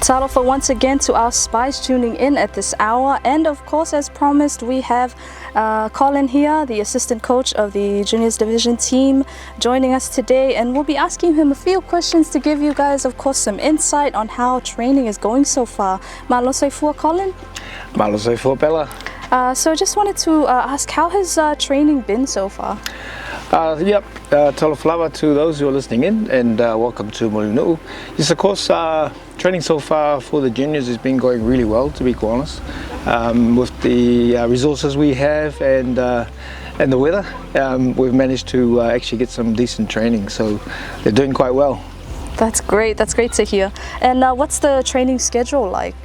Talofa once again to our spies tuning in at this hour, and of course, as promised, we have Collin here, the assistant coach of the juniors division team, joining us today, and we'll be asking him a few questions to give you guys, of course, some insight on how training is going so far. Malo soifua, Collin. Malo soifua, Bella. So I just wanted to ask, how has training been so far? Talofa to those who are listening in, and welcome to Mulinu'u. Yes, of course, training so far for the juniors has been going really well, to be quite honest. With the resources we have and the weather, we've managed to actually get some decent training, so they're doing quite well. That's great to hear. And what's the training schedule like?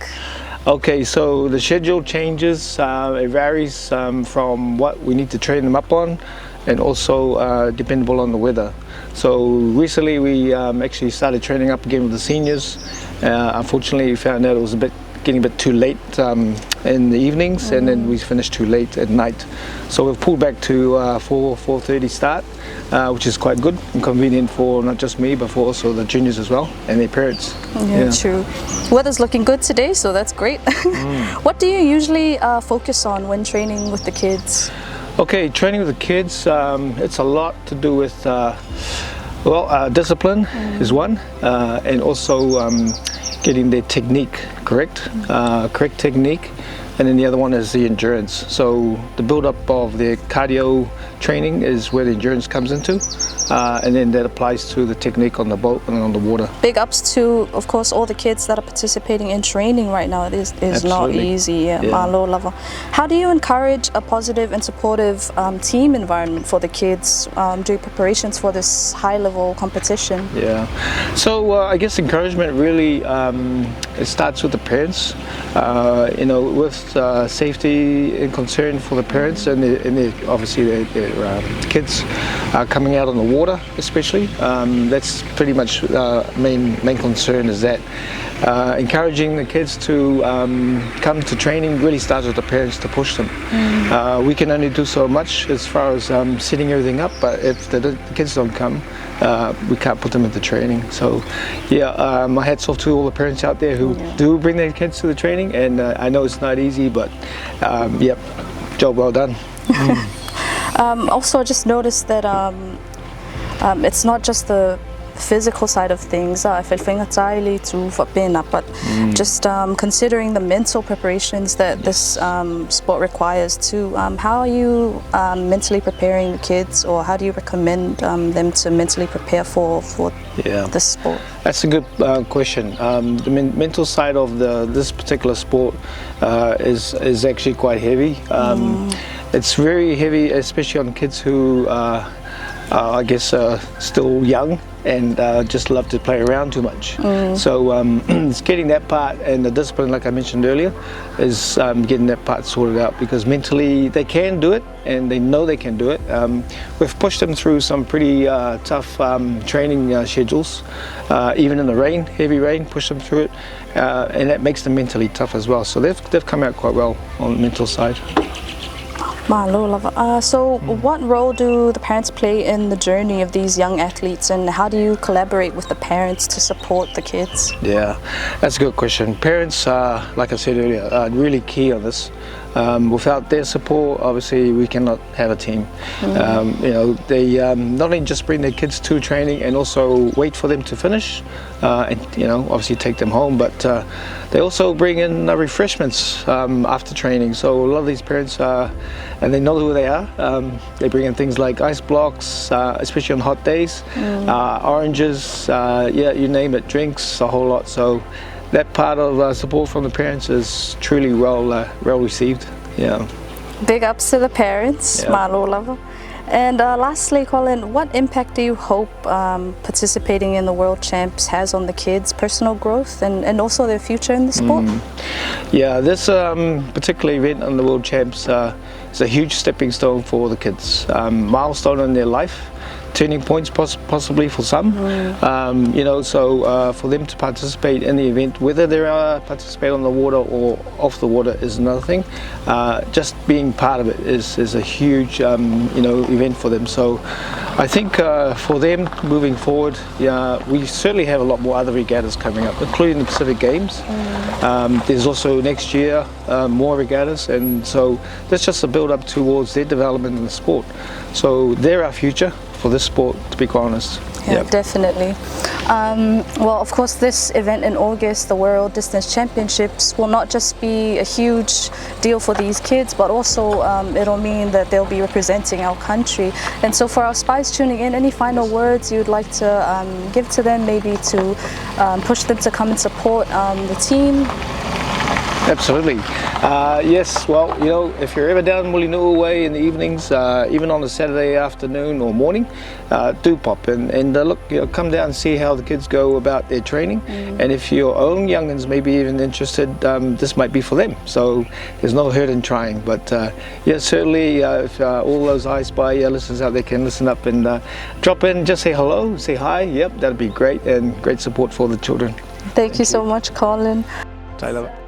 Okay, so the schedule changes, it varies from what we need to train them up on, and also dependable on the weather. So recently we actually started training up again with the seniors. Unfortunately we found out it was getting a bit too late in the evenings, and then we finished too late at night. So we've pulled back to 4:30 start, which is quite good and convenient for not just me but for also the juniors as well and their parents. Yeah, true. Weather's looking good today, so that's great. What do you usually focus on when training with the kids? Okay, training with the kids, it's a lot to do with discipline is one, and also getting their technique correct technique, and then the other one is the endurance. So the build-up of their cardio training is where the endurance comes into, and then that applies to the technique on the boat and on the water. Big ups to, of course, all the kids that are participating in training right now. It is not easy. Malo lava. How do you encourage a positive and supportive team environment for the kids during preparations for this high-level competition? Yeah, so I guess encouragement really it starts with the parents. With safety and concern for the parents and obviously their kids coming out on the water, especially. That's pretty much main concern is that. Encouraging the kids to come to training really starts with the parents to push them. We can only do so much as far as setting everything up, but if the kids don't come, we can't put them into training. So my hats off to all the parents out there who do bring their kids to the training, and I know it's not easy, but job well done. Also, I just noticed that it's not just the physical side of things, but just considering the mental preparations that this sport requires too. How are you mentally preparing the kids, or how do you recommend them to mentally prepare for this sport? That's a good question. The mental side of this particular sport is actually quite heavy. It's very heavy, especially on kids who I guess still young and just love to play around too much. So it's getting that part, and the discipline, like I mentioned earlier, is getting that part sorted out, because mentally they can do it and they know they can do it. We've pushed them through some pretty tough training schedules, even in the rain, heavy rain, push them through it, and that makes them mentally tough as well. So they've come out quite well on the mental side. So what role do the parents play in the journey of these young athletes, and how do you collaborate with the parents to support the kids? Yeah, that's a good question. Parents, like I said earlier, are really key on this. Without their support, obviously we cannot have a team. They not only just bring their kids to training and also wait for them to finish, and obviously take them home, but they also bring in refreshments after training. So a lot of these parents, and they know who they are, they bring in things like ice blocks, especially on hot days, oranges, you name it, drinks, a whole lot. So that part of support from the parents is truly well received. Big ups to the parents. And lastly, Collin, what impact do you hope participating in the World Champs has on the kids' personal growth and also their future in the sport? This particular event on the World Champs is a huge stepping stone for the kids, milestone in their life. turning points possibly for some. You know, so for them to participate in the event, whether they participate on the water or off the water is another thing. Just being part of it is a huge you know, event for them. So I think for them moving forward, we certainly have a lot more other regattas coming up, including the Pacific Games. There's also next year more regattas, and so that's just a build up towards their development in the sport. So they're our future for this sport, to be quite honest. Yeah, definitely. Well, of course, this event in August, the World Distance Championships, will not just be a huge deal for these kids, but also it'll mean that they'll be representing our country. And so for our spies tuning in, any final words you'd like to give to them, maybe to push them to come and support the team? Absolutely. Yes, well, you know, if you're ever down Mulinu'u way in the evenings, even on a Saturday afternoon or morning, do pop in and look, you know, come down and see how the kids go about their training. And if your own young'uns may be even interested, this might be for them. So there's no hurt in trying. But yeah, certainly if all those Eyespyradio listeners out there can listen up and drop in, just say hello, say hi. Yep, that'd be great, and great support for the children. Thank you so much, Colin. I love it.